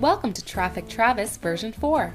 Welcome to Traffic Travis version 4.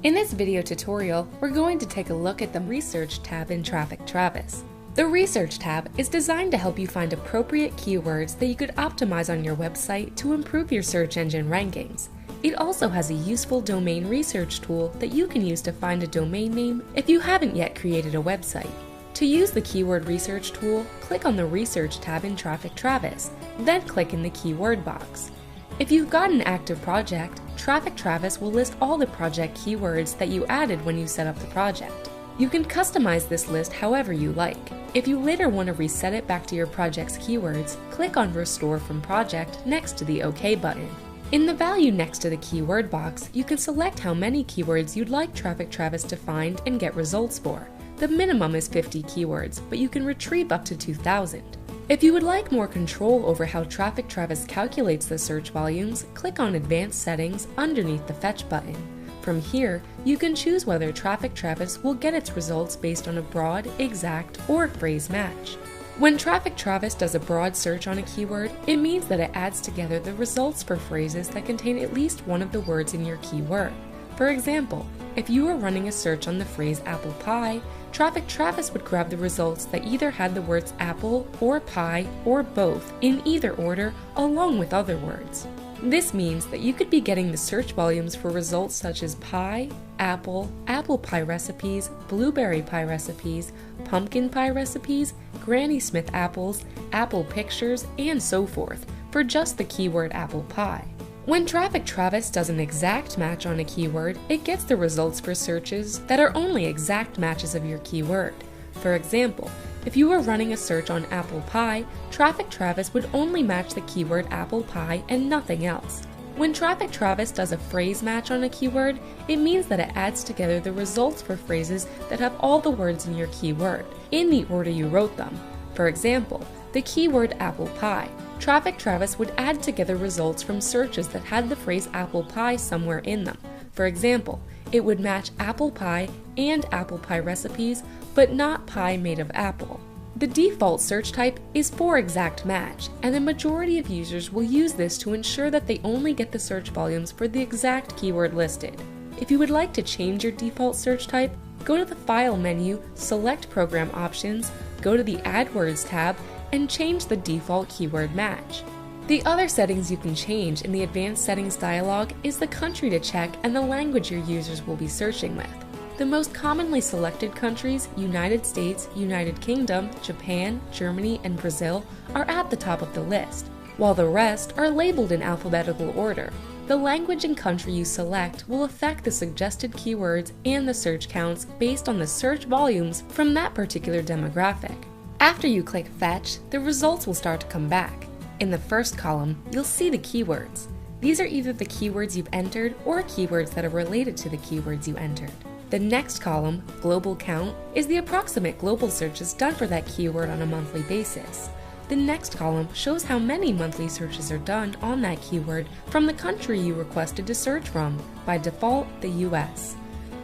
In this video tutorial, we're going to take a look at the Research tab in Traffic Travis. The Research tab is designed to help you find appropriate keywords that you could optimize on your website to improve your search engine rankings. It also has a useful domain research tool that you can use to find a domain name if you haven't yet created a website. To use the Keyword Research tool, click on the Research tab in Traffic Travis, then click in the keyword box. If you've got an active project, Traffic Travis will list all the project keywords that you added when you set up the project. You can customize this list however you like. If you later want to reset it back to your project's keywords, click on Restore from Project next to the OK button. In the value next to the keyword box, you can select how many keywords you'd like Traffic Travis to find and get results for. The minimum is 50 keywords, but you can retrieve up to 2,000. If you would like more control over how Traffic Travis calculates the search volumes, click on Advanced Settings underneath the Fetch button. From here, you can choose whether Traffic Travis will get its results based on a broad, exact, or phrase match. When Traffic Travis does a broad search on a keyword, it means that it adds together the results for phrases that contain at least one of the words in your keyword. For example, if you were running a search on the phrase apple pie, Traffic Travis would grab the results that either had the words apple or pie or both in either order along with other words. This means that you could be getting the search volumes for results such as pie, apple, apple pie recipes, blueberry pie recipes, pumpkin pie recipes, Granny Smith apples, apple pictures, and so forth for just the keyword apple pie. When Traffic Travis does an exact match on a keyword, it gets the results for searches that are only exact matches of your keyword. For example, if you were running a search on apple pie, Traffic Travis would only match the keyword apple pie and nothing else. When Traffic Travis does a phrase match on a keyword, it means that it adds together the results for phrases that have all the words in your keyword, in the order you wrote them. For example, the keyword apple pie. Traffic Travis would add together results from searches that had the phrase apple pie somewhere in them. For example, it would match apple pie and apple pie recipes, but not pie made of apple. The default search type is for exact match, and the majority of users will use this to ensure that they only get the search volumes for the exact keyword listed. If you would like to change your default search type, go to the File menu, select Program Options, go to the AdWords tab, and change the default keyword match. The other settings you can change in the Advanced Settings dialog is the country to check and the language your users will be searching with. The most commonly selected countries, United States, United Kingdom, Japan, Germany, and Brazil, are at the top of the list, while the rest are labeled in alphabetical order. The language and country you select will affect the suggested keywords and the search counts based on the search volumes from that particular demographic. After you click Fetch, the results will start to come back. In the first column, you'll see the keywords. These are either the keywords you've entered or keywords that are related to the keywords you entered. The next column, Global Count, is the approximate global searches done for that keyword on a monthly basis. The next column shows how many monthly searches are done on that keyword from the country you requested to search from, by default, the US.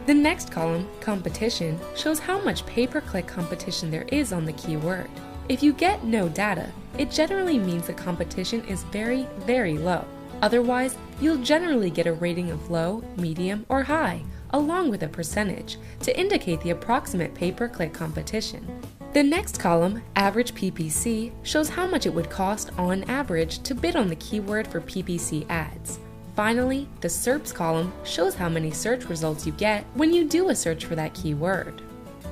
The next column, Competition, shows how much pay-per-click competition there is on the keyword. If you get no data, it generally means the competition is very, very low. Otherwise, you'll generally get a rating of low, medium, or high, along with a percentage, to indicate the approximate pay-per-click competition. The next column, Average PPC, shows how much it would cost on average to bid on the keyword for PPC ads. Finally, the SERPs column shows how many search results you get when you do a search for that keyword.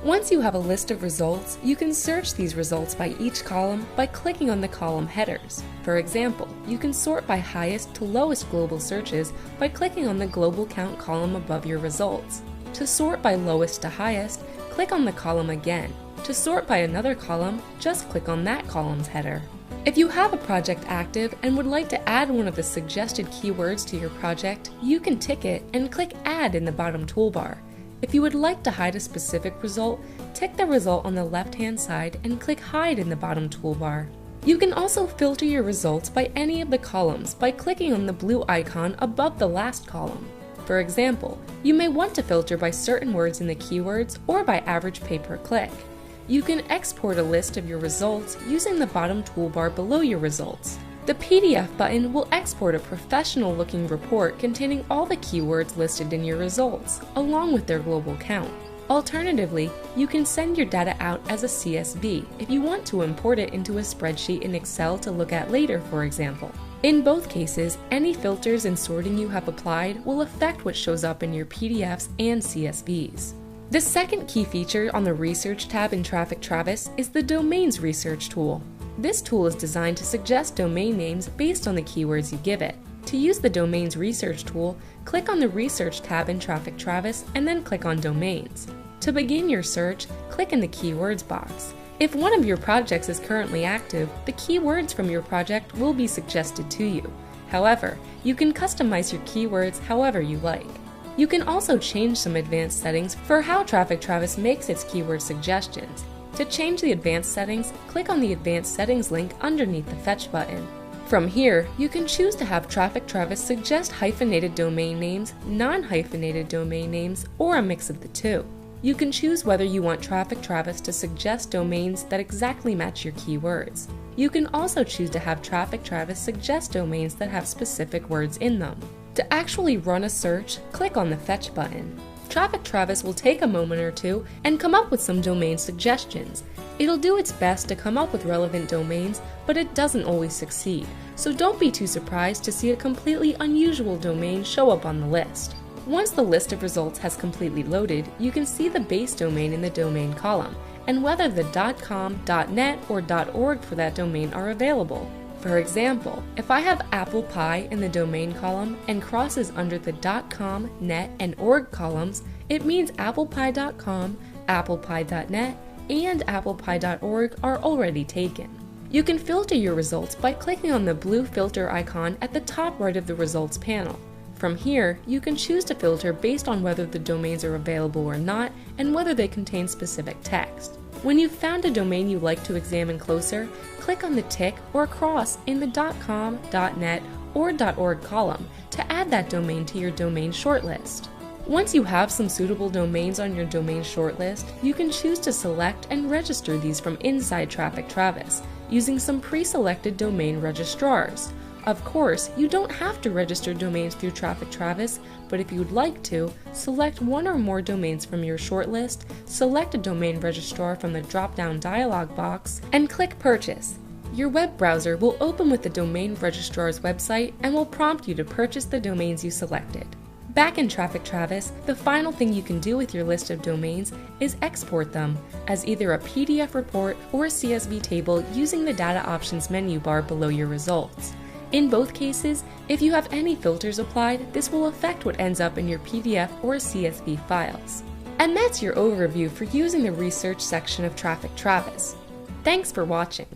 Once you have a list of results, you can search these results by each column by clicking on the column headers. For example, you can sort by highest to lowest global searches by clicking on the Global Count column above your results. To sort by lowest to highest, click on the column again. To sort by another column, just click on that column's header. If you have a project active and would like to add one of the suggested keywords to your project, you can tick it and click Add in the bottom toolbar. If you would like to hide a specific result, tick the result on the left-hand side and click Hide in the bottom toolbar. You can also filter your results by any of the columns by clicking on the blue icon above the last column. For example, you may want to filter by certain words in the keywords or by average pay-per-click. You can export a list of your results using the bottom toolbar below your results. The PDF button will export a professional-looking report containing all the keywords listed in your results, along with their global count. Alternatively, you can send your data out as a CSV if you want to import it into a spreadsheet in Excel to look at later, for example. In both cases, any filters and sorting you have applied will affect what shows up in your PDFs and CSVs. The second key feature on the Research tab in Traffic Travis is the Domains Research tool. This tool is designed to suggest domain names based on the keywords you give it. To use the Domains Research tool, click on the Research tab in Traffic Travis and then click on Domains. To begin your search, click in the Keywords box. If one of your projects is currently active, the keywords from your project will be suggested to you. However, you can customize your keywords however you like. You can also change some advanced settings for how Traffic Travis makes its keyword suggestions. To change the advanced settings, click on the Advanced Settings link underneath the Fetch button. From here, you can choose to have Traffic Travis suggest hyphenated domain names, non-hyphenated domain names, or a mix of the two. You can choose whether you want Traffic Travis to suggest domains that exactly match your keywords. You can also choose to have Traffic Travis suggest domains that have specific words in them. To actually run a search, click on the Fetch button. Traffic Travis will take a moment or two and come up with some domain suggestions. It'll do its best to come up with relevant domains, but it doesn't always succeed, so don't be too surprised to see a completely unusual domain show up on the list. Once the list of results has completely loaded, you can see the base domain in the domain column, and whether the .com, .net, or .org for that domain are available. For example, if I have apple pie in the domain column and crosses under the .com, .net, and .org columns, it means applepie.com, applepie.net, and applepie.org are already taken. You can filter your results by clicking on the blue filter icon at the top right of the results panel. From here, you can choose to filter based on whether the domains are available or not and whether they contain specific text. When you've found a domain you like to examine closer, click on the tick or cross in the .com, .net, or .org column to add that domain to your domain shortlist. Once you have some suitable domains on your domain shortlist, you can choose to select and register these from inside Traffic Travis using some pre-selected domain registrars. Of course, you don't have to register domains through Traffic Travis, but if you'd like to, select one or more domains from your shortlist, select a domain registrar from the drop-down dialog box, and click Purchase. Your web browser will open with the domain registrar's website and will prompt you to purchase the domains you selected. Back in Traffic Travis, the final thing you can do with your list of domains is export them as either a PDF report or a CSV table using the Data Options menu bar below your results. In both cases, if you have any filters applied, this will affect what ends up in your PDF or CSV files. And that's your overview for using the research section of Traffic Travis. Thanks for watching.